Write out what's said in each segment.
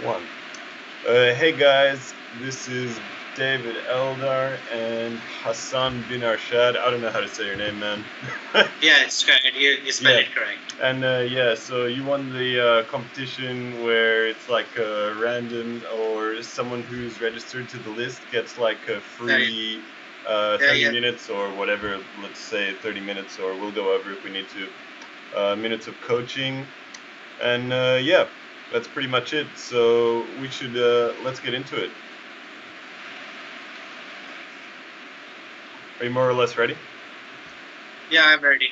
One. Hey guys, this is David Eldar and Hassan bin Arshad. I don't know how to say your name, man. Yeah, it's correct. You spell Yeah, it correct. and yeah, so you won the competition where it's like random or someone who's registered to the list gets like a Yeah, free yeah, 30 yeah. minutes or whatever, let's say 30 minutes, or we'll go over if we need to, minutes of coaching. And yeah, that's pretty much it. So we should let's get into it. Are you more or less ready? Yeah, I'm ready.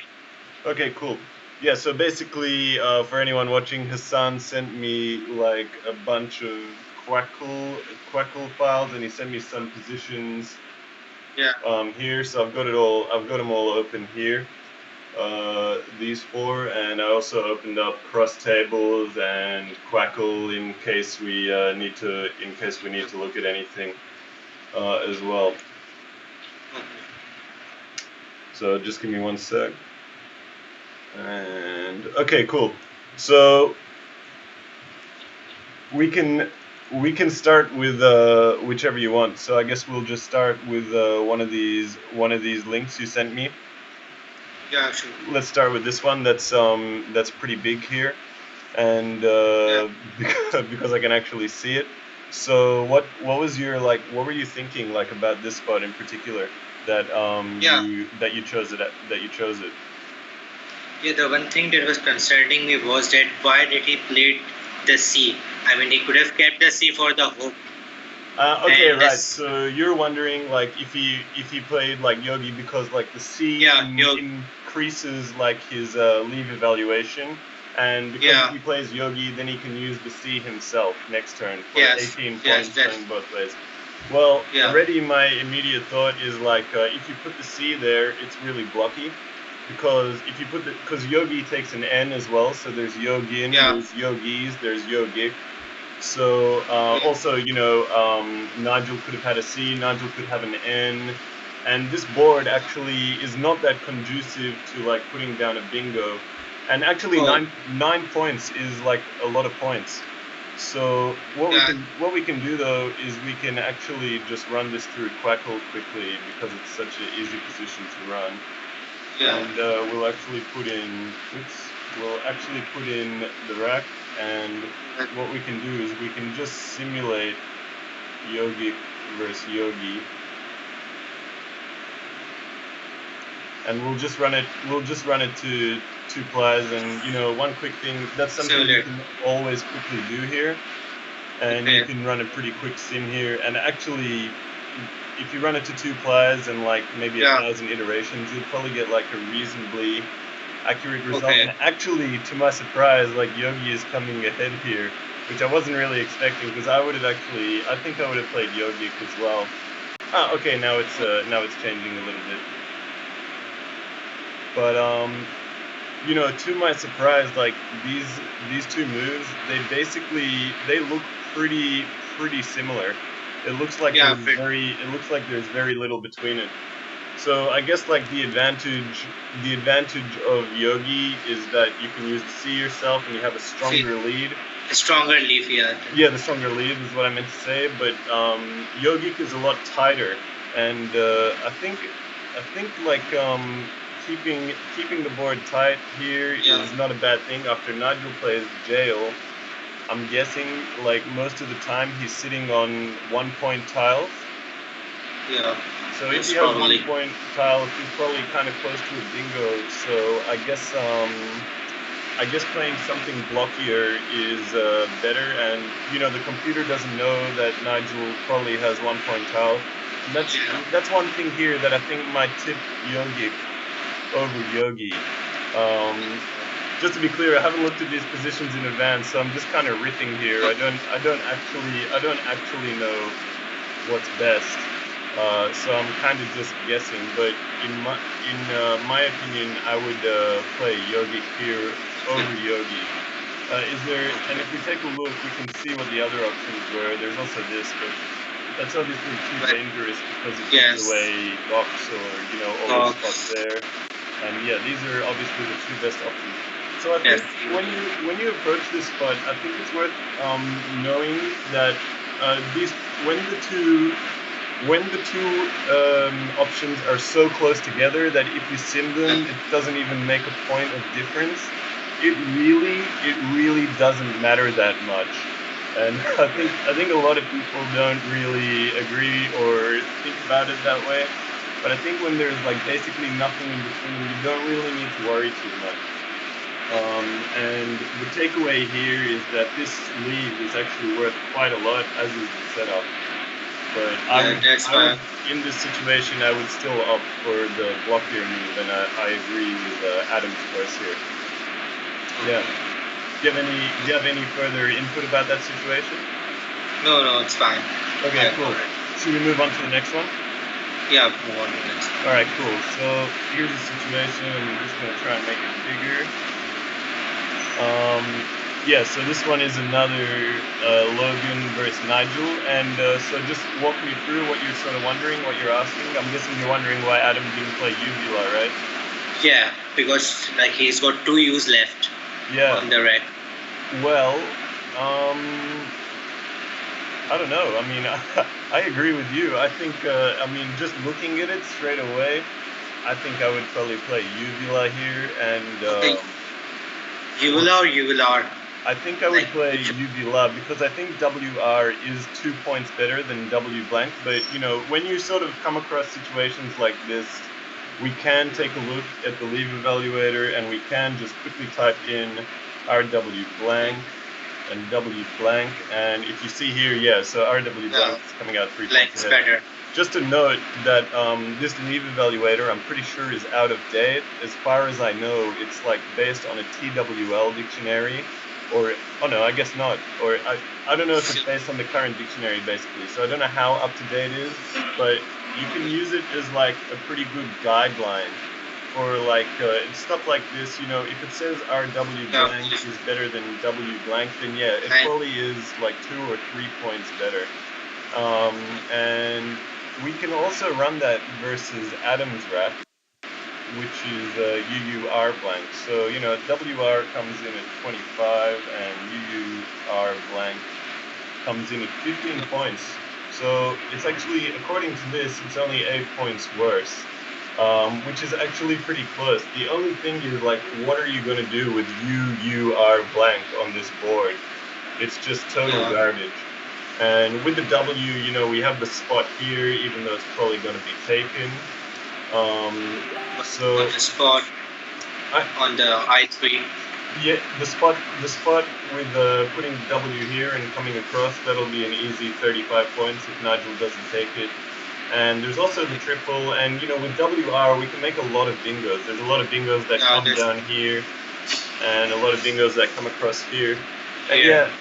Okay, cool. Yeah, so basically, for anyone watching, Hassan sent me like a bunch of Quackle files, and he sent me some positions Yeah, here. So I've got it all. I've got them all open here. These four, and I also opened up cross tables and Quackle in case we need to look at anything as well. okay. So just give me one sec. And okay, cool. So we can start with whichever you want. So I guess we'll just start with one of these links you sent me. Yeah, sure. Let's start with this one. That's pretty big here, and Yeah, because I can actually see it. So what were you thinking like about this spot in particular that yeah, you chose it? yeah. The one thing that was concerning me was that why did he play the C? I mean, he could have kept the C for the hook Okay, and right. this. So you're wondering like if he played like Yogi because like the C Yeah, you. increases like his leave evaluation, and because if Yeah, he plays Yogi, then he can use the C himself next turn for yes, 18 yes. points That's going both ways. Well, yeah. already my immediate thought is like if you put the C there, it's really blocky. Because if you put because Yogi takes an N as well, so there's Yogin, Yeah, there's Yogis, there's Yogic. So yeah. also, Nigel could have had a C, Nigel could have an N, and this board actually is not that conducive to like putting down a bingo. And actually, Oh, nine points is like a lot of points. So yeah, what we can do though is we can actually just run this through Quackle quickly because it's such an easy position to run, yeah. and we'll actually put in the rack, and what we can do is we can just simulate yogic versus yogi, and we'll just run it to two players. And one quick thing, that's something you Simulate. can always quickly do here, and you Okay. can run a pretty quick sim here. And actually, if you run it to two players and like maybe Yeah. 1,000 iterations, you'll probably get like a reasonably accurate result. Okay. And actually, to my surprise, like Yogi is coming ahead here, which I wasn't really expecting because I think I would have played Yogic as well. Ah, okay, now it's changing a little bit, but to my surprise, like these two moves, they look pretty similar. Yeah. It looks like there's very little between it. So I guess like the advantage of Yogi is that you can use the C yourself and you have a Feel stronger lead. stronger leaf. Yeah. Yeah, the stronger lead is what I meant to say. But Yogic is a lot tighter, and I think like keeping the board tight here Yeah. is not a bad thing. After Nigel plays jail, I'm guessing like most of the time he's sitting on 1 point tiles. Yeah. So if he Most has probably. 1 point tiles, he's probably kind of close to a bingo. So I guess playing something blockier is better. And the computer doesn't know that Nigel probably has 1 point tiles, and Yeah. that's one thing here that I think might tip Yogic over Yogi. Um, just to be clear, I haven't looked at these positions in advance, so I'm just kind of riffing here. Okay. I don't actually know what's best. So I'm kind of just guessing, but in my opinion, I would play Yogic here over Yogi. Is there? And if we take a look, we can see what the other options were. There's also this, but that's obviously too But dangerous because it gives yes. away Gox or all those No. spots there. And yeah, these are obviously the two best options. So I think definitely. when you approach this spot, I think it's worth knowing that these when the two options are so close together that if you sim them, it doesn't even make a point of difference. It really doesn't matter that much. And I think a lot of people don't really agree or think about it that way. But I think when there's like basically nothing in between, you don't really need to worry too much. And the takeaway here is that this lead is actually worth quite a lot, as is the setup. But Yeah, that's I would, why. in this situation, I would still opt for the block here move, and I agree with Adam's choice here. Yeah. Okay. Do you have any further input about that situation? No, no, it's fine. Okay, I cool. got it. Should we move on to the next one? Yeah, move on to the next. All right, cool. So here's the situation. I'm just gonna try and make it bigger. Yeah, so this one is another Logan versus Nigel, and so just walk me through what you're sort of wondering, what you're asking. I'm guessing you're wondering why Adam didn't play Uvula, right? Yeah, because like he's got 2 U's left Yeah. on the rack. Well, I don't know. I mean, I agree with you. I think, I mean, just looking at it straight away, I think I would probably play Uvula here, and Okay, Uvula or Uvular? I think I would Like play which? Uvula because I think WR is 2 points better than W blank. But you know, when you sort of come across situations like this, we can take a look at the leave evaluator and we can just quickly type in RW blank and W blank. And if you see here, yeah, so RW blank is coming out 3 points Blank's ahead. better. Just to note that this leave evaluator, I'm pretty sure, is out of date. As far as I know, it's like based on a TWL dictionary, or oh no, I guess not. Or I don't know if it's based on the current dictionary, basically. So I don't know how up to date it is, but you can use it as like a pretty good guideline for like stuff like this. You know, if it says RW Yeah. blank is better than W blank, then yeah, it And probably is like 2 or 3 points better. And we can also run that versus Adam's rack, which is UUR blank. So, you know, WR comes in at 25 and UUR blank comes in at 15 points. So it's actually, according to this, it's only 8 points worse, which is actually pretty close. The only thing is, like, what are you going to do with UUR blank on this board? It's just total garbage. And with the W, you know, we have the spot here, even though it's probably going to be taken. So the spot on the I3. yeah, the spot with putting W here and coming across, that'll be an easy 35 points if Nigel doesn't take it. And there's also the triple, and you know, with WR we can make a lot of bingos. There's a lot of bingos that come down here, and a lot of bingos that come across here. And yeah,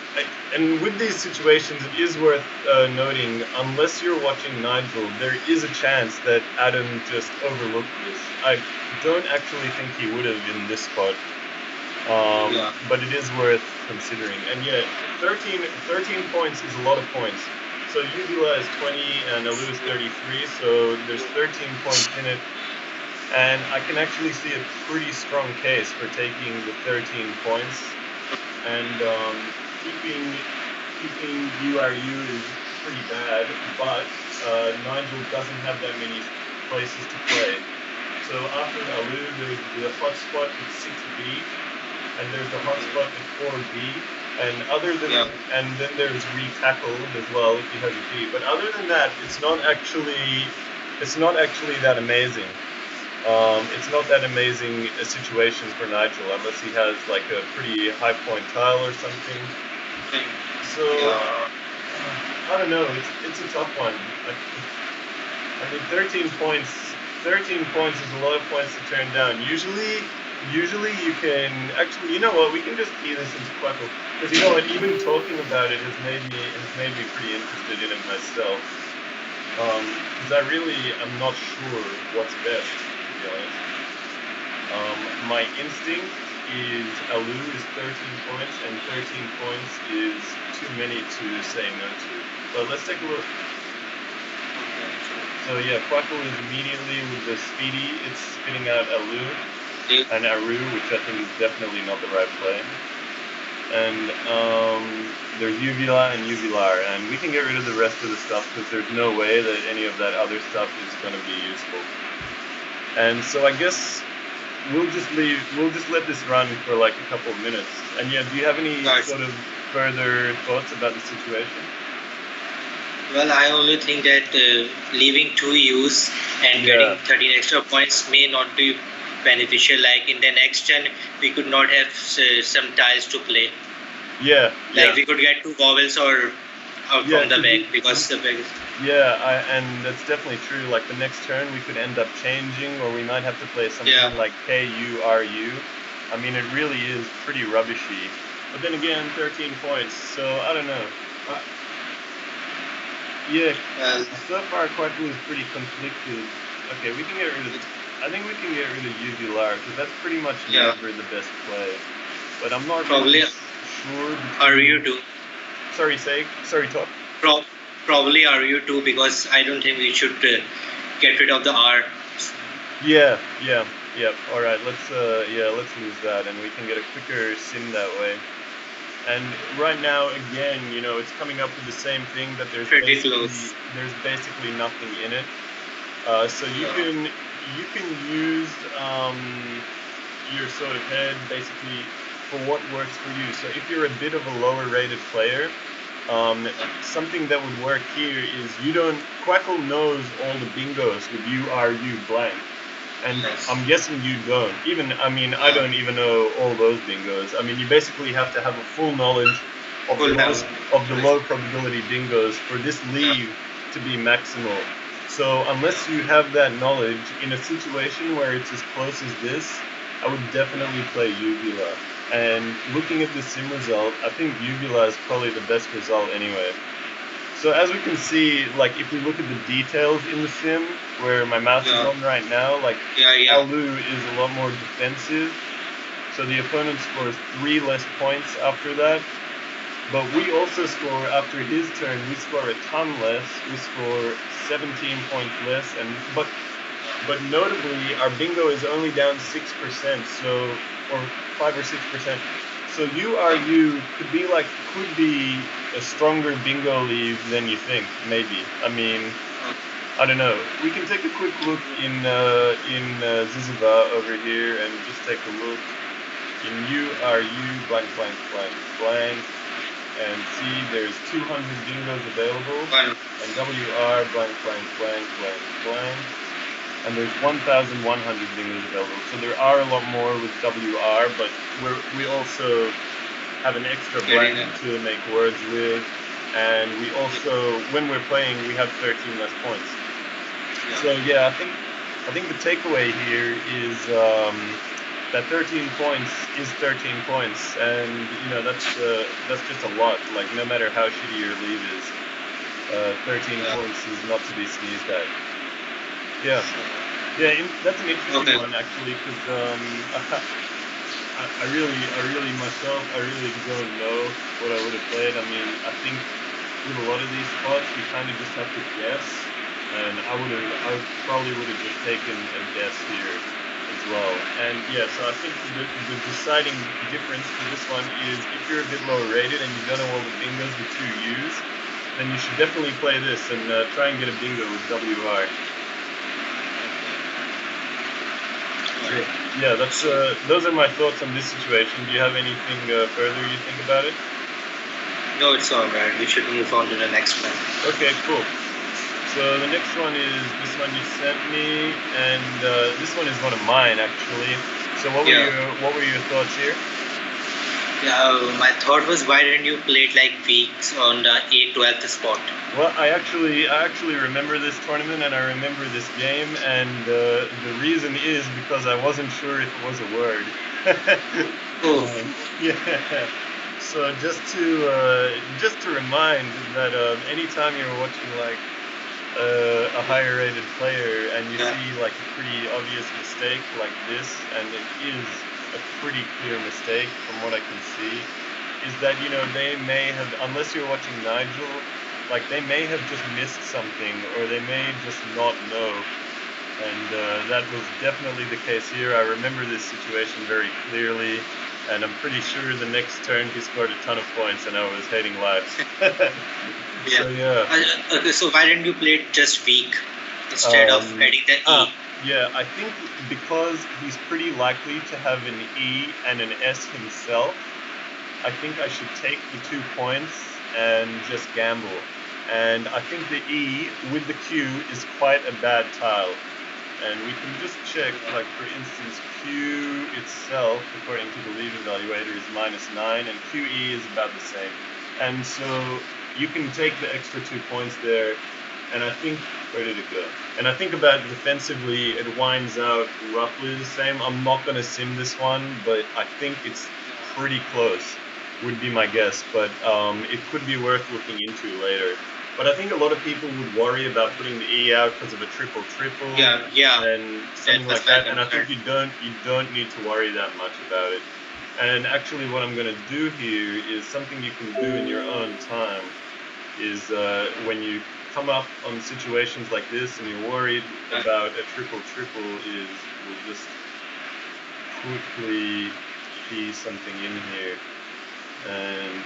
and with these situations, it is worth noting, unless you're watching Nigel, there is a chance that Adam just overlooked this. I don't actually think he would have in this spot, but it is worth considering. And yeah, 13 points is a lot of points. So Uvula is 20 and Alu is 33, so there's 13 points in it. And I can actually see a pretty strong case for taking the 13 points. And keeping URU is pretty bad, but Nigel doesn't have that many places to play. So after Alu, there's the hotspot at 6B, and there's the hotspot at 4B, and and then there's re-tackle as well if he has a D. But other than that, it's not actually that amazing. It's not that amazing a situation for Nigel unless he has like a pretty high point tile or something. So I don't know. It's a tough one. I mean, 13 points. 13 points is a lot of points to turn down. Usually you can actually. You know what? We can just key this into Quackle because you know what? Even talking about it has made me pretty interested in it myself. Because I really am not sure what's best. My instinct is Alu is 13 points, and 13 points is too many to say no to. But let's take a look. So yeah, Quackle is immediately with the speedy, it's spitting out Alu. and Aru, which I think is definitely not the right play. And there's Uvula and Uvular, and we can get rid of the rest of the stuff because there's no way that any of that other stuff is going to be useful. And so I guess we'll just let this run for like a couple of minutes. And yeah, do you have any sort of further thoughts about the situation? Well, I only think that leaving 2 U's and getting 13 extra points may not be beneficial. Like in the next turn, we could not have some tiles to play. Yeah. Like we could get 2 vowels or out from the back because the back is... Yeah, and that's definitely true. Like the next turn, we could end up changing, or we might have to play something like KURU. I mean, it really is pretty rubbishy. But then again, 13 points, so I don't know. So far Quackle is pretty conflicted. Okay, we can get rid of... I think we can get rid of Uvular, because that's pretty much never the best play. But I'm not probably really sure. RU too. Sorry, talk. Probably RU too, because I don't think we should get rid of the R. Yeah. All right, let's lose that, and we can get a quicker sim that way. And right now, again, it's coming up with the same thing, that there's basically nothing in it. So you can use your sort of head basically for what works for you. So if you're a bit of a lower rated player, something that would work here is Quackle knows all the bingos with U blank. And I'm guessing you don't. I don't even know all those bingos. I mean, you basically have to have a full knowledge of the low probability bingos for this leave to be maximal. So unless you have that knowledge, in a situation where it's as close as this, I would definitely play Uvula. And looking at the sim result, I think Uvula is probably the best result anyway. So as we can see, like if we look at the details in the sim, where my mouse is on right now, like Alu is a lot more defensive. So the opponent scores 3 less points after that. But we also score, after his turn, we score a ton less. We score 17 points less. But notably, our bingo is only down 6%, or 5 or 6%. So URU could be a stronger bingo leave than you think, maybe. I mean, I don't know. We can take a quick look in Ziziva over here and just take a look in URU blank blank blank blank and see there's 200 bingos available, and WR blank blank blank blank blank, and there's 1,100 bingos available. So there are a lot more with WR, but we also have an extra blank to make words with, and we also, when we're playing, we have 13 less points. So yeah, I think the takeaway here is that 13 points is 13 points, and that's just a lot. Like no matter how shitty your lead is, 13 points is not to be sneezed at. Yeah, that's an interesting one actually, because I really myself, I really don't know what I would have played. I mean, I think with a lot of these spots, you kind of just have to guess, and I probably would have just taken a guess here as well. And yeah, so I think the deciding difference for this one is if you're a bit lower rated and you don't know all the bingos with 2 U's, then you should definitely play this and try and get a bingo with WR. Yeah, those are my thoughts on this situation. Do you have anything further you think about it? No, it's alright. We should move on to the next one. Okay, cool. So the next one is this one you sent me, and this one is one of mine actually. So what were your thoughts here? Yeah, my thought was, why didn't you play it like weeks on the 8-12th spot? Well, I actually remember this tournament and I remember this game, and the reason is because I wasn't sure if it was a word. Yeah. So just to remind that anytime you're watching like a higher rated player and you see like a pretty obvious mistake like this, and it is a pretty clear mistake from what I can see, is that they may have, unless you're watching Nigel, like they may have just missed something, or they may just not know. And that was definitely the case here. I remember this situation very clearly, and I'm pretty sure the next turn he scored a ton of points, and I was hating life. Yeah. So yeah. Okay, so why didn't you play it just weak instead of adding the E? Yeah, I think because he's pretty likely to have an E and an S himself, I think I should take the 2 points and just gamble. And I think the E with the Q is quite a bad tile. And we can just check, like for instance, Q itself, according to the lead evaluator, is -9, and QE is about the same. And so you can take the extra 2 points there, and I think, where did it go? And I think about defensively, it winds out roughly the same. I'm not going to sim this one, but I think it's pretty close, would be my guess. But it could be worth looking into later. But I think a lot of people would worry about putting the E out because of a triple-triple and something like that. And I think you don't need to worry that much about it. And actually, what I'm going to do here is something you can do in your own time. Is when you come up on situations like this and you're worried about a triple-triple, is we'll just quickly key something in here. And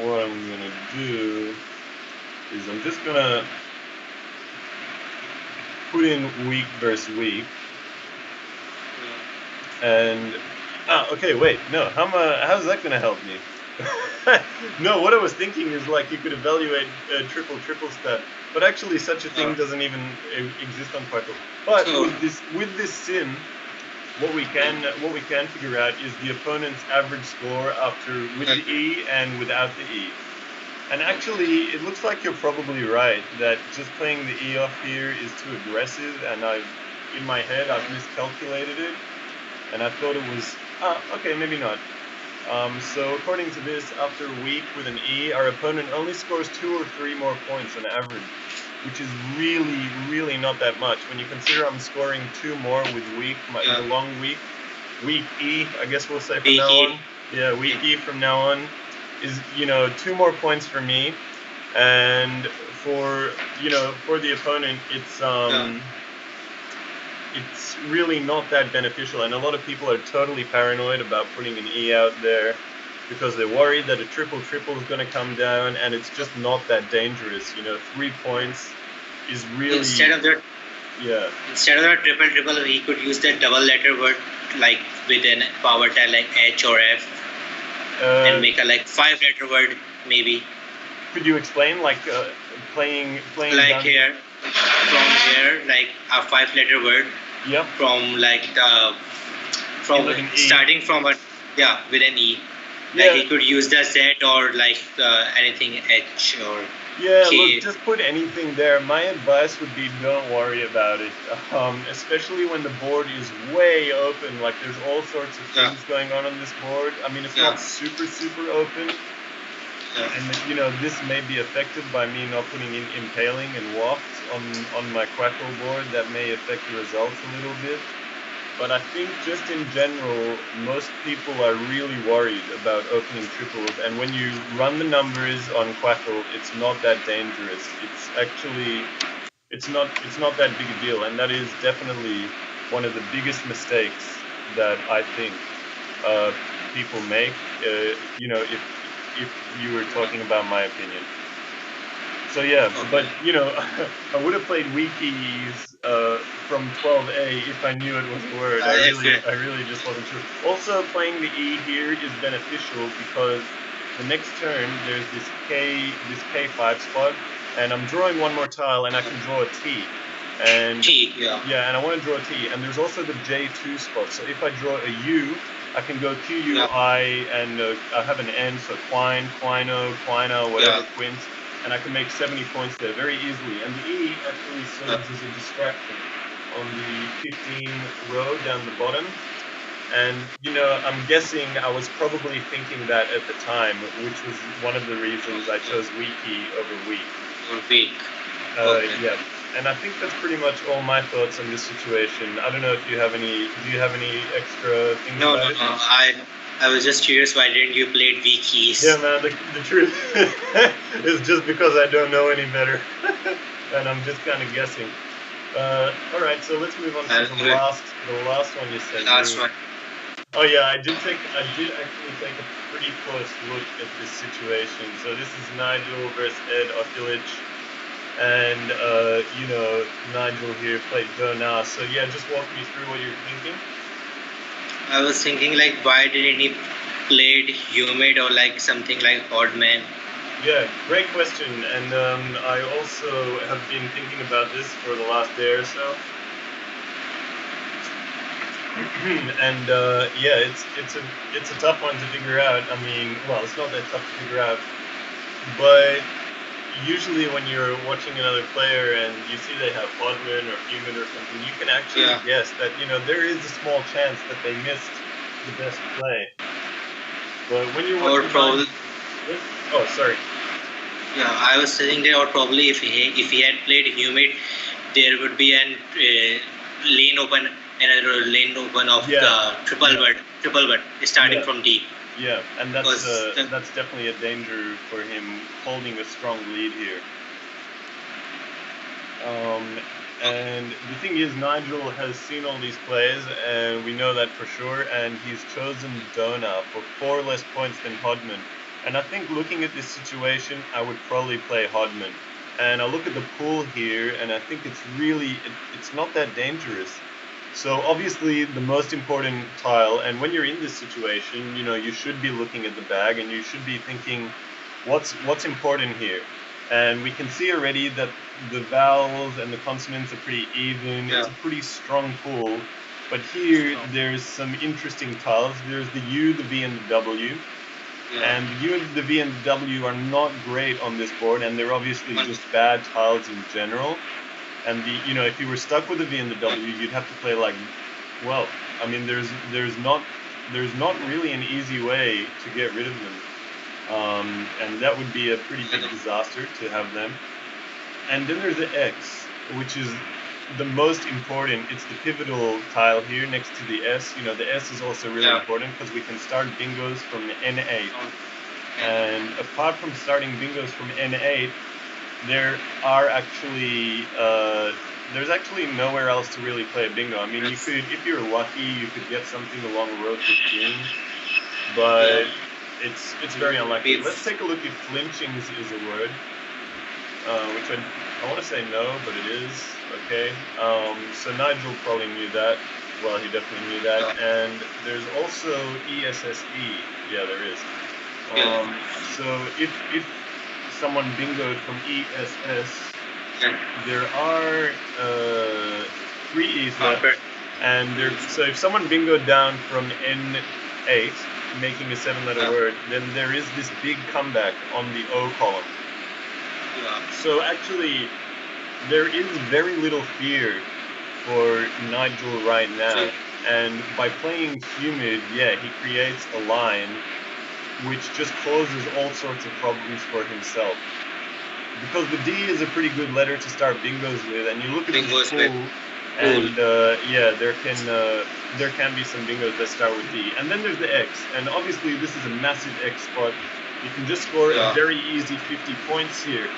what I'm going to do is I'm just going to put in week versus week. And, okay, wait, no, how's that going to help me? No, what I was thinking is like you could evaluate triple stat, but actually such a thing doesn't even exist on Quackle. But with this sim, what we can figure out is the opponent's average score after with the E and without the E. And actually, it looks like you're probably right that just playing the E off here is too aggressive, and in my head I've miscalculated it, and I thought it was okay, maybe not. So according to this, after a week with an E, our opponent only scores 2 or 3 more points on average, which is really, really not that much. When you consider I'm scoring 2 more with week, the long week, week E, I guess we'll say from now on. Yeah, week E from now on is, 2 more points for me, and for the opponent, it's really not that beneficial, and a lot of people are totally paranoid about putting an E out there because they're worried that a triple-triple is going to come down, and it's just not that dangerous. 3 points is really... Instead of the triple-triple, he could use that double-letter word like with a power tile like H or F and make a 5-letter word maybe. Could you explain, like playing like down here, from here, like a 5-letter word. Yep. From starting from with an E. Like he could use the Z or anything H or K. Look, just put anything there. My advice would be don't worry about it, especially when the board is way open. Like there's all sorts of things going on this board. I mean, it's not super open. And this may be affected by me not putting in impaling and waft on my Quackle board. That may affect the results a little bit. But I think just in general, most people are really worried about opening triples. And when you run the numbers on Quackle, it's not that dangerous. It's actually it's not that big a deal. And that is definitely one of the biggest mistakes that I think people make. If you were talking about my opinion. So yeah, but I would have played wikis from 12A if I knew it was a word. I really just wasn't sure. Also, playing the E here is beneficial because the next turn there's this K5 spot, and I'm drawing one more tile, and I can draw a T. And and I want to draw a T. And there's also the J2 spot. So if I draw a U, I can go QUI and I have an N, so Quine, Quino, Quina, whatever, Quint, and I can make 70 points there very easily. And the E actually serves as a distraction on the 15 row down the bottom. And, I'm guessing I was probably thinking that at the time, which was one of the reasons I chose wiki over week. Yeah. And I think that's pretty much all my thoughts on this situation. I don't know if you have any. Do you have any extra things about it? No. I was just curious. Why didn't you play wikis? Yeah, man. The truth is just because I don't know any better, and I'm just kind of guessing. All right, so let's move on to I'll the give it last one you the sent last me. one. Oh yeah, I did actually take a pretty close look at this situation. So this is Nigel versus Ed Oculich, and Nigel here played Dona. So yeah, just walk me through what you're thinking. I was thinking like, why didn't he played humid or like something like odd man? Yeah, great question, and I also have been thinking about this for the last day or so. And yeah, it's a tough one to figure out. I mean, well, it's not that tough to figure out, but usually when you're watching another player and you see they have Podman or Human or something, you can actually Yeah. guess that there is a small chance that they missed the best play. But when you're Or watching probably, oh sorry, yeah, I was saying that, or probably if he had played humid, there would be an lane open, another lane open of yeah, the triple word starting yeah, from D. yeah, and Because that's definitely a danger for him holding a strong lead here. Um, and the thing is, Nigel has seen all these plays, and we know that for sure. And he's chosen Dona for 4 less points than Hodman. And I think looking at this situation, I would probably play Hodman. And I look at the pool here, and I think it's not that dangerous. So obviously, the most important tile, and when you're in this situation, you should be looking at the bag, and you should be thinking, what's important here. And we can see already that the vowels and the consonants are pretty even. It's yeah, a pretty strong pool. But here, there's some interesting tiles. There's the U, the V, and the W. yeah, And the U, the V, and the W are not great on this board, and they're obviously one, just bad tiles in general. And if you were stuck with the V and the one, W, you'd have to play like, well, I mean, there's not really an easy way to get rid of them. And that would be a pretty big disaster to have them. And then there's the X, which is the most important. It's the pivotal tile here next to the S. The S is also really yeah, important because we can start bingos from N8. on, And apart from starting bingos from N8, there are actually there's actually nowhere else to really play a bingo. I mean, you could, if you're lucky, you could get something along row 15, but yeah. it's very unlikely. Let's If take a look if flinchings is a word, which I want to say no, but it is. Okay. So Nigel probably knew that. Well, he definitely knew that. And there's also ESSE. Yeah, there is. yeah, So if someone bingoed from ESS, yeah, there are 3 E's left, and so if someone bingoed down from N8, making a 7-letter yeah, word, then there is this big comeback on the O column. yeah, So actually, there is very little fear for Nigel right so, now, and by playing humid, yeah, he creates a line which just causes all sorts of problems for himself. Because the D is a pretty good letter to start bingos with, and you look at this bingos with pool, cool. and yeah, there can be some bingos that start with D, and then there's the X, and obviously this is a massive X spot. You can just score a Yeah, very easy 50 points here,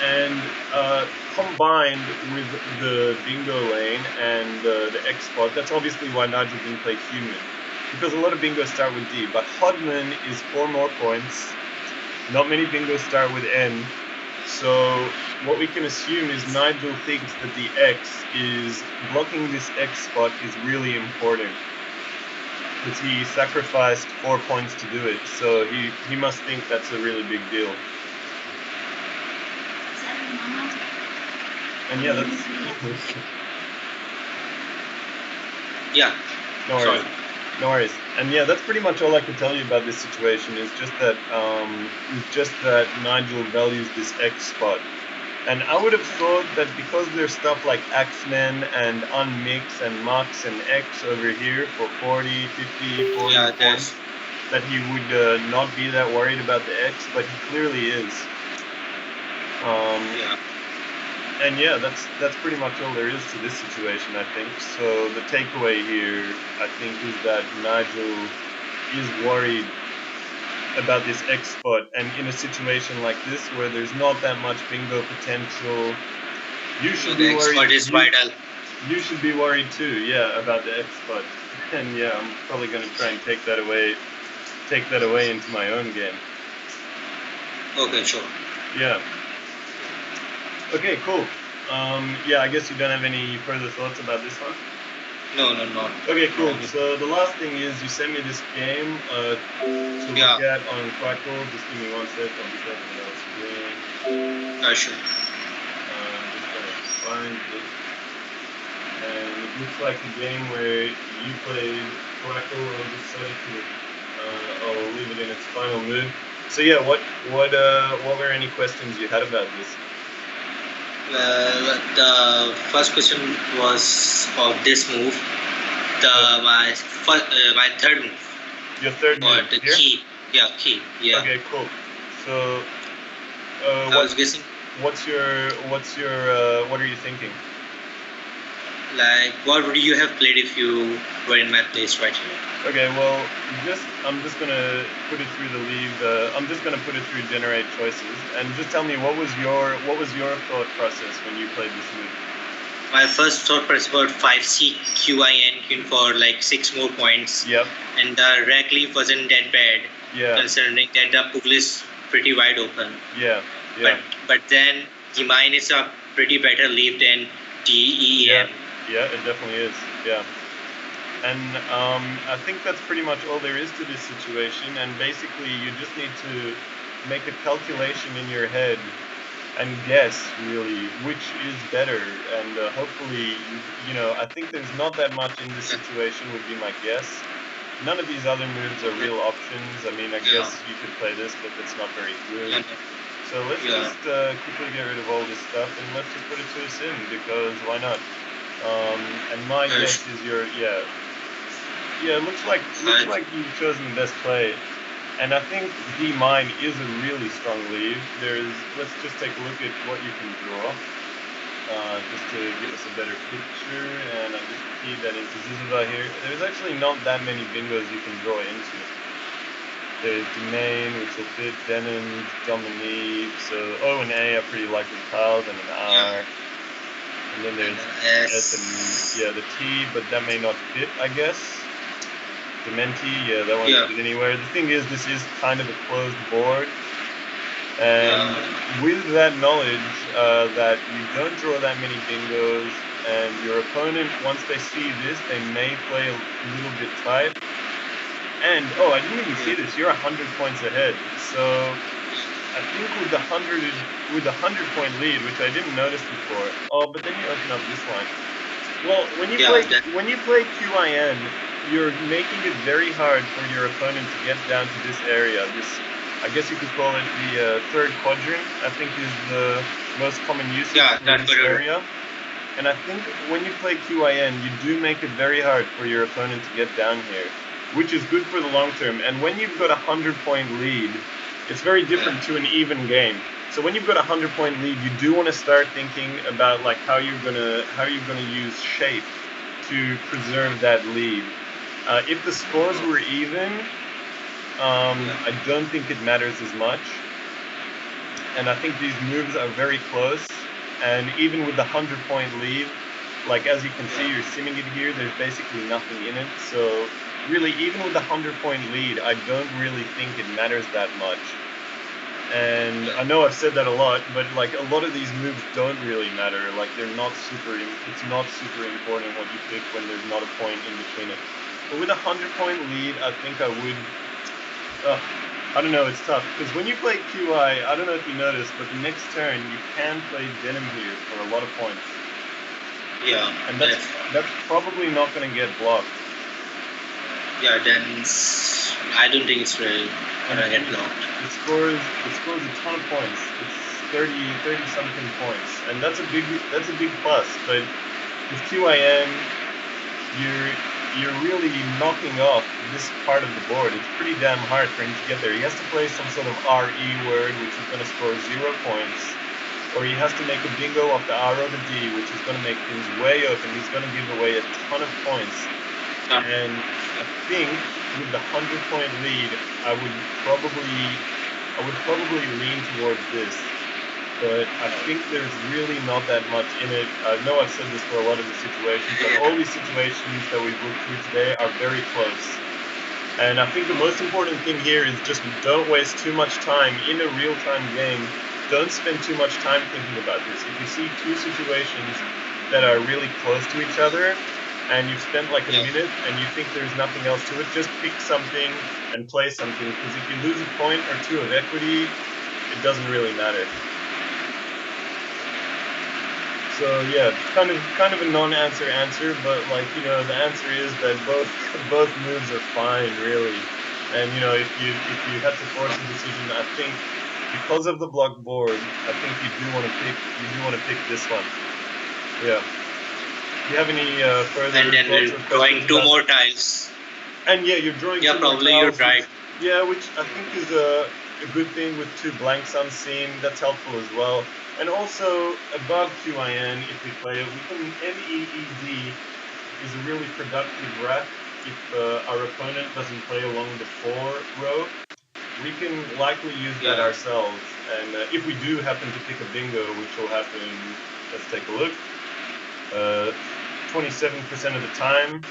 and combined with the bingo lane and the X spot, that's obviously why Nigel didn't play human, because a lot of bingos start with D, but Hodman is 4 more points. Not many bingos start with N. So what we can assume is Nigel thinks that the X is blocking this X spot is really important, because he sacrificed 4 points to do it. So he must think that's a really big deal. And yeah, that's yeah. no Sorry. worries. No worries. And yeah, that's pretty much all I can tell you about this situation. Is just that Nigel values this X spot. And I would have thought that because there's stuff like Axemen and Unmix and Mux and X over here for 40, 50, 40 Yeah, points, that's that he would not be that worried about the X, but he clearly is. yeah. And yeah, that's pretty much all there is to this situation, I think. So the takeaway here, I think, is that Nigel is worried about this X spot, and in a situation like this where there's not that much bingo potential, You should The be worried. expert is vital. You should be worried too, yeah, about the expert. And yeah, I'm probably gonna try and take that away into my own game. Okay, sure. Yeah. Okay, cool. Yeah, I guess you don't have any further thoughts about this one? No, not. Okay, cool. So the last thing is you sent me this game to Yeah. look at on Crackle. Just give me one sec. I'll be checking what else you're doing. Sure. Just gonna find it. And it looks like a game where you played Crackle. I'll just set it to I'll leave it in its final mood. So yeah, what were any questions you had about this? The first question was of this move. My third move. Your third move. The here? key. Yeah, key. Yeah. Okay, cool. So I was guessing. What are you thinking? Like, what would you have played if you were in my place right here? Okay, well, I'm just gonna put it through the leave. I'm just gonna put it through generate choices, and just tell me what was your thought process when you played this move? My first thought process about 5C QIN for like 6 more points. Yep. And the rack leaf wasn't that bad. Yeah. Considering that the pool is pretty wide open. Yeah. Yeah. But then the mine is a pretty better leaf than DEM. Yeah, it definitely is. Yeah. And I think that's pretty much all there is to this situation. And basically, you just need to make a calculation in your head and guess, really, which is better. And hopefully, I think there's not that much in this situation would be my guess. None of these other moves are real options. I mean, I guess you could play this, but that's not very good. So let's just quickly get rid of all this stuff and let's just put it to a sim, because why not? And my guess is it looks like you've chosen the best play, and I think D mine is a really strong lead. Let's just take a look at what you can draw, just to give us a better picture. And I just keyed that into Ziziva here. There's actually not that many bingos you can draw into. There's Domain, which will fit Denim, Dominique. So O and A are pretty likely tiles, and an R. And then there's S and the T, but that may not fit, I guess. Dementi, that won't fit anywhere. The thing is, this is kind of a closed board. And with that knowledge that you don't draw that many bingos, and your opponent, once they see this, they may play a little bit tight. And, I didn't even see this. You're 100 points ahead. So I think with the 100-point lead, which I didn't notice before. But then you open up this line. Well, when you play QIN, you're making it very hard for your opponent to get down to this area. This, I guess you could call it the third quadrant. I think is the most common usage in this area. And I think when you play QIN, you do make it very hard for your opponent to get down here, which is good for the long term. And when you've got a 100-point lead, it's very different to an even game. So when you've got a 100-point lead, you do want to start thinking about like how you're gonna use shape to preserve that lead. If the scores were even, I don't think it matters as much. And I think these moves are very close. And even with the 100-point lead, like as you can see, you're simming it here. There's basically nothing in it. So really, even with the 100-point lead, I don't really think it matters that much. And I know I've said that a lot, but like a lot of these moves don't really matter. Like it's not super important what you pick when there's not a point in between it. But with a 100-point lead, I think I would. I don't know, it's tough because when you play QI, I don't know if you noticed, but the next turn you can play Denim here for a lot of points. Yeah. And that's probably not going to get blocked. Yeah, then I don't think it's really gonna get blocked. It scores a ton of points. It's 30 something points, and that's a big plus. But with QIN, you're really knocking off this part of the board. It's pretty damn hard for him to get there. He has to play some sort of RE word, which is going to score 0 points, or he has to make a bingo off the R or the D, which is going to make things way open. He's going to give away a ton of points. And I think with the 100-point lead, I would probably lean towards this. but I think there's really not that much in it. I know I've said this for a lot of the situations, but all these situations that we've looked through today are very close. And I think the most important thing here is just don't waste too much time in a real-time game. Don't spend too much time thinking about this. If you see two situations that are really close to each other, and you've spent like a minute and you think there's nothing else to it, just pick something and play something, because if you lose a point or two of equity, it doesn't really matter. So yeah, kind of a non-answer answer, but like, you know, the answer is that both moves are fine, really. And you know, if you had to force a decision, I think because of the block board, I think you do want to pick this one. Yeah. Do you have any further And then thoughts we're or drawing questions two about more tiles. And yeah, you're drawing Yeah, two more probably you're tiles, right. which I think is a good thing with two blanks unseen. That's helpful as well. And also, above QIN, if we play it, we can MEEZ is a really productive rack if our opponent doesn't play along the 4 row. We can likely use that ourselves. And if we do happen to pick a bingo, which will happen, let's take a look, 27% of the time.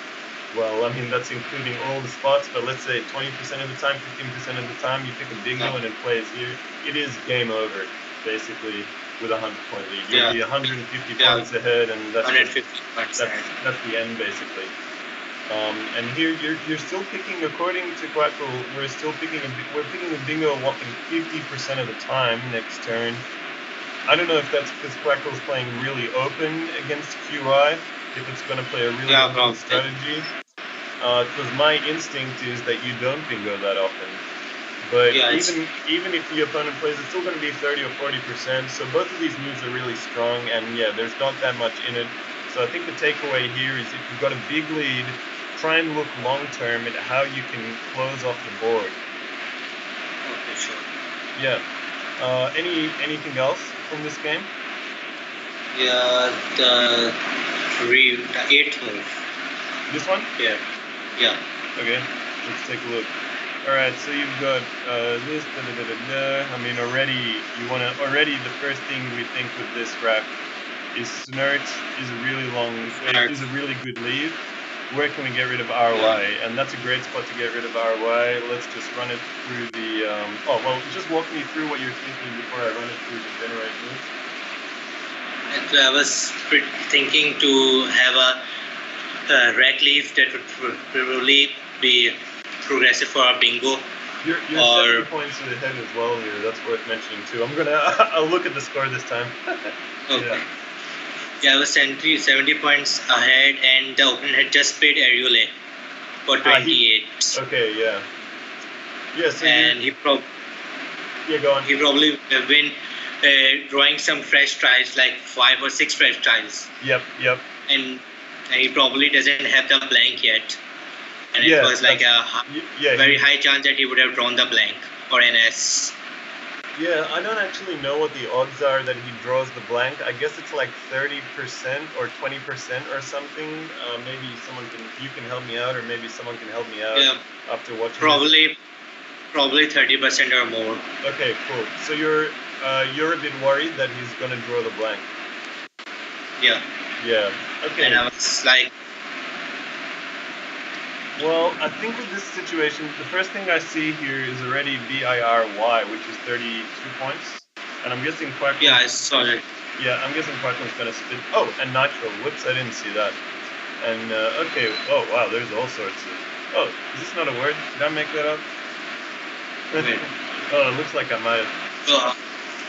Well, I mean, that's including all the spots, but let's say 20% of the time, 15% of the time, you pick a bingo and it plays here. It is game over, basically, with a 100-point lead. You'll be 150 points ahead, and that's that's the end, basically. And here you're still picking, according to Quackle, we're picking a bingo a whopping 50% of the time next turn. I don't know if that's because Quackle's playing really open against QI, if it's going to play a really open strategy. Because my instinct is that you don't bingo that often. But even if the opponent plays, it's still going to be 30 or 40%. So both of these moves are really strong, and yeah, there's not that much in it. So I think the takeaway here is if you've got a big lead, try and look long term at how you can close off the board. Okay, sure. Yeah. Anything else from this game? Yeah, the 8th move. This one? Yeah. Yeah. Okay, let's take a look. All right, so you've got this. I mean, already the first thing we think with this rack is Snert is a really good lead. Where can we get rid of RY? And that's a great spot to get rid of RY. Let's just run it through the. Just walk me through what you're thinking before I run it through the generate moves. I was thinking to have a rack leaf that would probably be progressive for our bingo. You're 70 points ahead as well here. That's worth mentioning too. I'll look at the score this time. Okay. Yeah, I was 70 points ahead, and the opponent had just played Ariole for 28. Okay, yeah. Yes. And go on. He probably have been drawing some fresh tries, like 5 or 6 fresh tries. Yep. And he probably doesn't have the blank yet. And it was like a very high chance that he would have drawn the blank or an S. Yeah, I don't actually know what the odds are that he draws the blank. I guess it's like 30% or 20% or something. Maybe you can help me out, or maybe someone can help me out after watching. Probably 30% or more. Okay, cool. So you're a bit worried that he's gonna draw the blank. Yeah. Yeah. Okay. And I was like. Well, I think with this situation, the first thing I see here is already BIRY, which is 32 points. And I'm guessing Quackle... Yeah, I saw it. Yeah, I'm guessing Quackle's going to spit... Oh, and Nitro. Whoops, I didn't see that. And, okay. Oh, wow, there's all sorts of... Oh, is this not a word? Did I make that up? Oh, it looks like I might have... I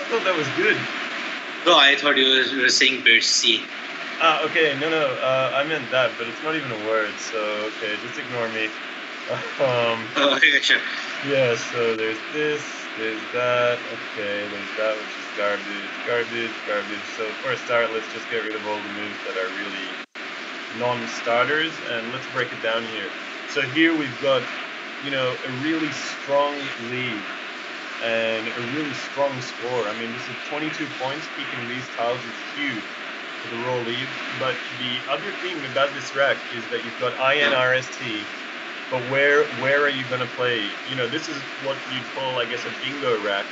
thought that was good. No, I thought you were saying bird C. Okay, no, I meant that, but it's not even a word, so, okay, just ignore me. Okay, sure. Yeah, so there's this, there's that, okay, there's that, which is garbage. So for a start, let's just get rid of all the moves that are really non-starters, and let's break it down here. So here we've got, a really strong lead, and a really strong score. I mean, this is 22 points, peaking these tiles is huge. The roll lead, but the other thing about this rack is that you've got INRST, but where are you going to play? This is what you'd call, I guess, a bingo rack,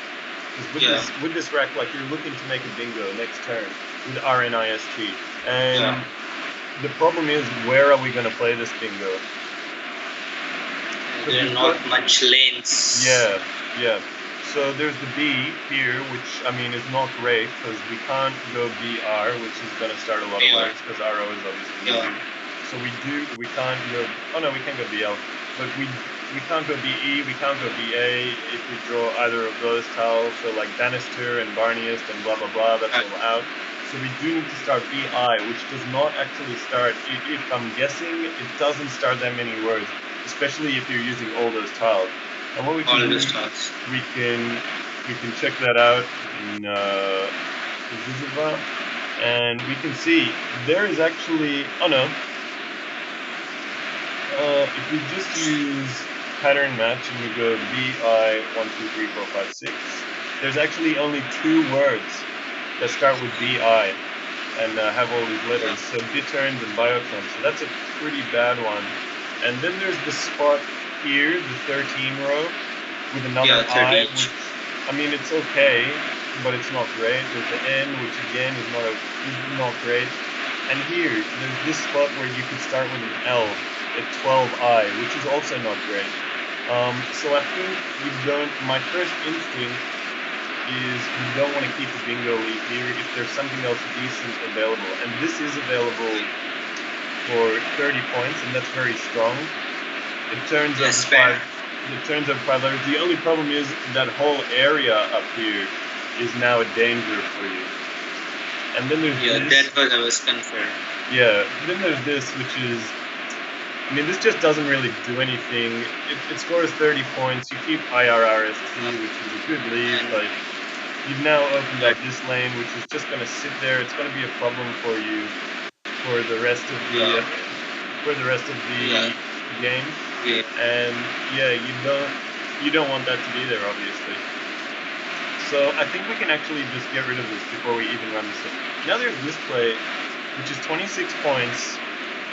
Because Yeah. with this rack, like you're looking to make a bingo next turn with RNIST, and Yeah. the problem is, where are we going to play this bingo? Because There are we've not got much lanes. yeah. So there's the B here, which I mean is not great because we can't go BR, which is going to start a lot of Yeah. lanes because RO is obviously no Yeah. good. So we can't go. Oh no, we can go BL, but we can't go BE, we can't go BA if we draw either of those tiles. So like Bannister and Barniest and blah blah blah, that's all out. So we do need to start BI, which does not actually start. If I'm guessing, it doesn't start that many words, especially if you're using all those tiles. And what we can All do, the stars. we can check that out in Ziziva, and we can see there is actually. Oh no. If we just use pattern match and we go BI 1 2 3 4 5 6, there's actually only 2 words that start with BI and have all these letters. So bitturns and biotrons. So that's a pretty bad one. And then there's the spot here, the 13 row, with another I, which I mean it's okay, but it's not great. There's the N, which again is not great. And here, there's this spot where you could start with an L at 12I, which is also not great. So I think you don't. My first instinct is you don't want to keep the bingo lead here if there's something else decent available. And this is available for 30 points, and that's very strong. It turns over five. It turns over 5 letters. The only problem is that whole area up here is now a danger for you. And then there's this. That's what I was confirmed. Yeah. Then there's this, which is. I mean, this just doesn't really do anything. It scores 30 points. You keep IRRST, which is a good lead, but you've now opened up this lane, which is just going to sit there. It's going to be a problem for you for the rest of the game. And yeah, you don't want that to be there, obviously. So I think we can actually just get rid of this before we even run this. Now there's this play, which is 26 points.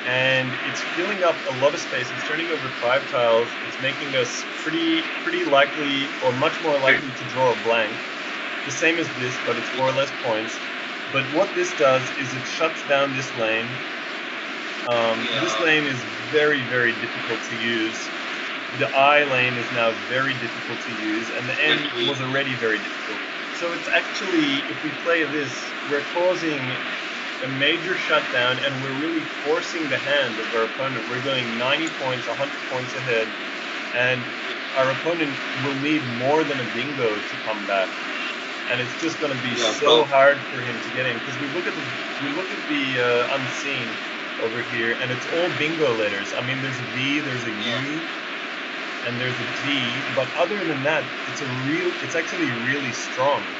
And it's filling up a lot of space. It's turning over 5 tiles. It's making us pretty likely, or much more likely, to draw a blank. The same as this, but it's 4 less points. But what this does is it shuts down this lane. This lane is very difficult to use. The I lane is now very difficult to use, and the N was already very difficult. So it's actually, if we play this, we're causing a major shutdown, and we're really forcing the hand of our opponent. We're going 90 points, 100 points ahead, and our opponent will need more than a bingo to come back. And it's just going to be so hard for him to get in, because we look at the unseen over here, and it's all bingo letters. I mean, there's a V, there's a U, and there's a T, but other than that, it's actually really strong.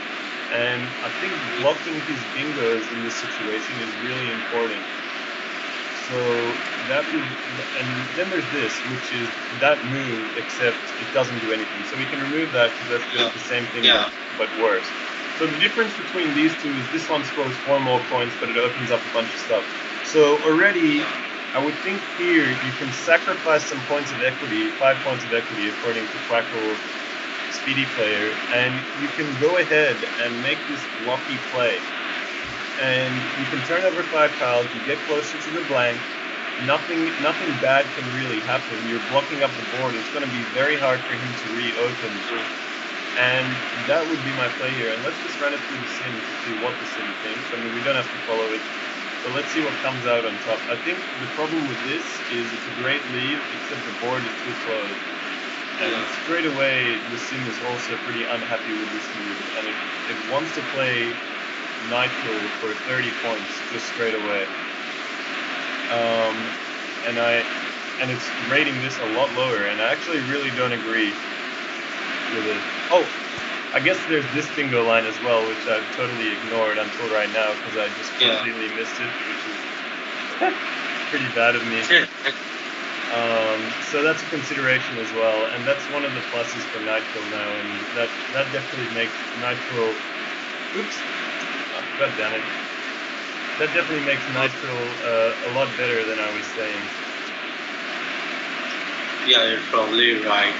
And I think blocking his bingos in this situation is really important. So that would, and then there's this, which is that move, except it doesn't do anything. So we can remove that because that's just the same thing, but worse. So the difference between these two is this one scores 4 more points, but it opens up a bunch of stuff. So already, I would think here you can sacrifice some points of equity, 5 points of equity, according to Quackle Speedy Player, and you can go ahead and make this blocky play. And you can turn over 5 tiles, you get closer to the blank, nothing bad can really happen. You're blocking up the board. It's going to be very hard for him to reopen. And that would be my play here. And let's just run it through the sim to see what the sim thinks. I mean, we don't have to follow it. So let's see what comes out on top. I think the problem with this is it's a great lead, except the board is too close. And straight away, the sim is also pretty unhappy with this move. And it wants to play Nitro for 30 points just straight away. And it's rating this a lot lower, and I actually really don't agree with it. Oh, I guess there's this bingo line as well, which I've totally ignored until right now because I just completely missed it, which is pretty bad of me. So that's a consideration as well, and that's one of the pluses for Nitro now, and that definitely makes Nitro. Oops. God damn it. That definitely makes Nitro a lot better than I was saying. Yeah, you're probably right.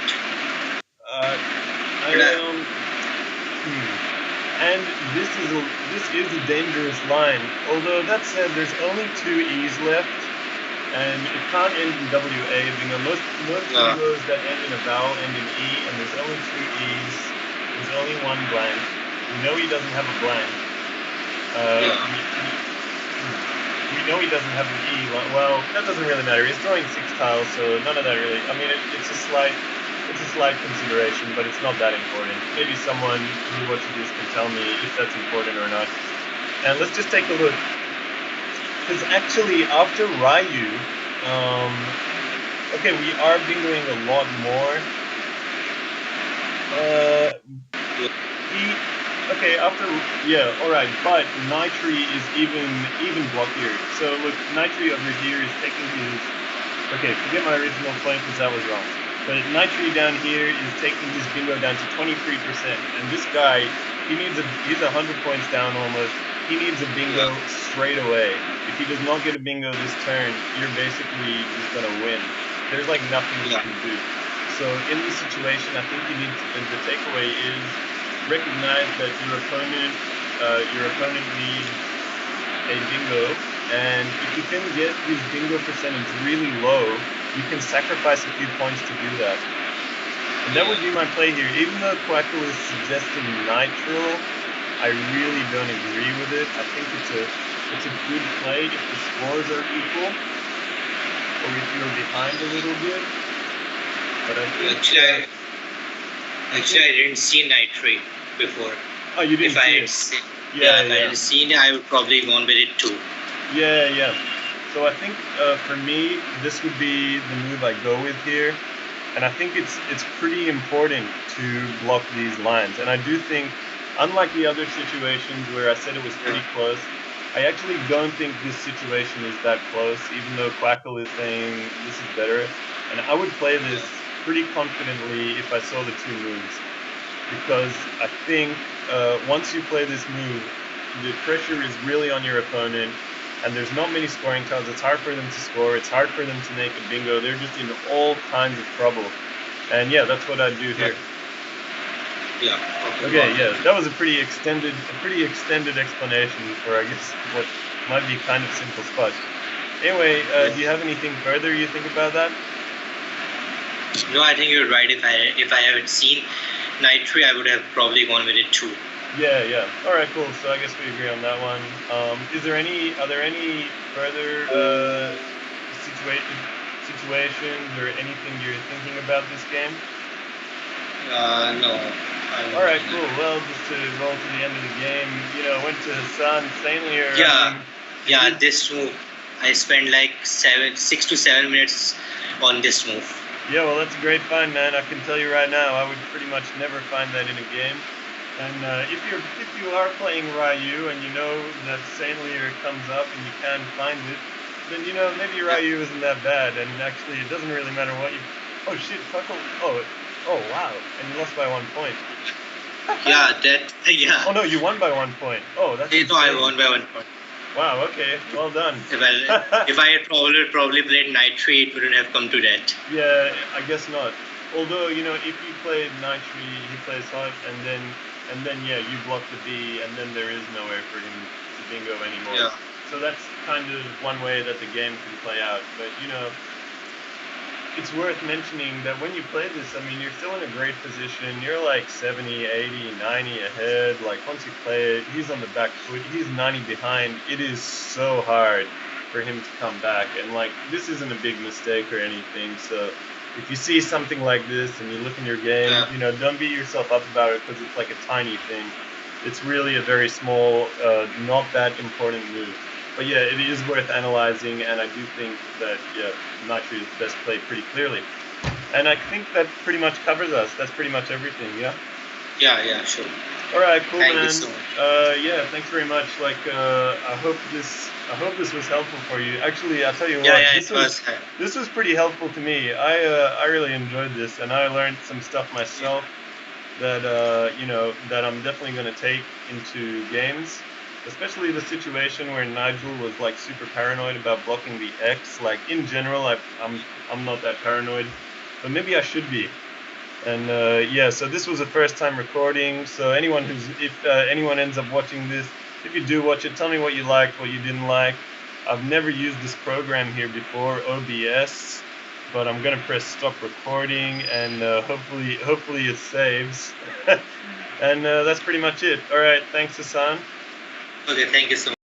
and this is a dangerous line. Although that said, there's only two E's left, and it can't end in WA. You know, most Yeah. bingos that end in a vowel end in E, and there's only two E's. There's only one blank. We know he doesn't have a blank. Uh, Yeah. we know he doesn't have an E. Well, that doesn't really matter. He's drawing 6 tiles, so none of that really. I mean, it's a slight consideration, but it's not that important. Maybe someone who watches this can tell me if that's important or not. And let's just take a look. Because actually, after Ryu, okay, we are bingoing a lot more. Alright, but Nitri is even blockier. So look, Nitri over here is taking his. Okay, forget my original point because that was wrong. But Nitri down here is taking his bingo down to 23%, and this guy, he's 100 points down almost. He needs a bingo straight away. If he does not get a bingo this turn, you're basically just gonna win. There's like nothing you can do. So in this situation, I think the takeaway is recognize that your opponent needs a bingo, and if you can get his bingo percentage really low, you can sacrifice a few points to do that. And that would be my play here. Even though Quackle is suggesting Nitro, I really don't agree with it. I think it's a good play if the scores are equal, or if you're behind a little bit. But I think Actually, I didn't see Nitri before. Oh, you didn't see it? If I had seen it, I would probably gone with it too. Yeah. So I think for me, this would be the move I go with here. And I think it's pretty important to block these lines. And I do think, unlike the other situations where I said it was pretty close, I actually don't think this situation is that close, even though Quackle is saying this is better. And I would play this pretty confidently if I saw the two moves. Because I think once you play this move, the pressure is really on your opponent, and there's not many scoring tiles. It's hard for them to score. It's hard for them to make a bingo. They're just in all kinds of trouble. And yeah, that's what I'd do here. Yeah. Okay. Yeah, that was a pretty extended explanation for, I guess, what might be kind of simple spot. Anyway, do you have anything further you think about that? No, I think you're right. If I haven't seen Nitri, I would have probably gone with it too. Yeah. All right, cool. So I guess we agree on that one. Are there any further situations or anything you're thinking about this game? No. All right, cool. Well, just to roll to the end of the game, went to Hassan Saintlier. This move, I spent like 6 to 7 minutes on this move. Yeah, well, that's a great find, man. I can tell you right now, I would pretty much never find that in a game. And if you are playing Ryu and you know that Saintlier comes up and you can find it, then maybe Ryu isn't that bad. And actually, it doesn't really matter what you. Oh shit! Oh wow! And you lost by 1 point. Yeah. Oh no, you won by 1 point. Oh, that's. No, I won by 1 point. Wow. Okay. Well done. If I had probably played Nitri, it wouldn't have come to that. Yeah, I guess not. Although if you played Nitri, he plays hot, and then you block the B, and then there is nowhere for him to bingo anymore. Yeah. So that's kind of one way that the game can play out. But it's worth mentioning that when you play this, I mean, you're still in a great position. You're like 70, 80, 90 ahead. Like, once you play it, he's on the back foot. He's 90 behind. It is so hard for him to come back. And, like, this isn't a big mistake or anything. So if you see something like this and you look in your game, don't beat yourself up about it because it's like a tiny thing. It's really a very small, not that important move. But yeah, it is worth analyzing, and I do think that, Nitri is best played pretty clearly. And I think that pretty much covers us. That's pretty much everything, yeah? Yeah, sure. All right, cool, Thank man. you so much. Yeah, thanks very much. Like, I hope this was helpful for you. Actually, I'll tell you what, this was pretty helpful to me. I really enjoyed this, and I learned some stuff myself that that I'm definitely going to take into games. Especially the situation where Nigel was like super paranoid about blocking the X. Like, in general, I'm not that paranoid, but maybe I should be. And yeah, so this was the first time recording. So if anyone ends up watching this, if you do watch it, tell me what you liked, what you didn't like. I've never used this program here before, OBS, but I'm gonna press stop recording, and hopefully it saves. And that's pretty much it. All right, thanks, Hassan. Okay, thank you so much.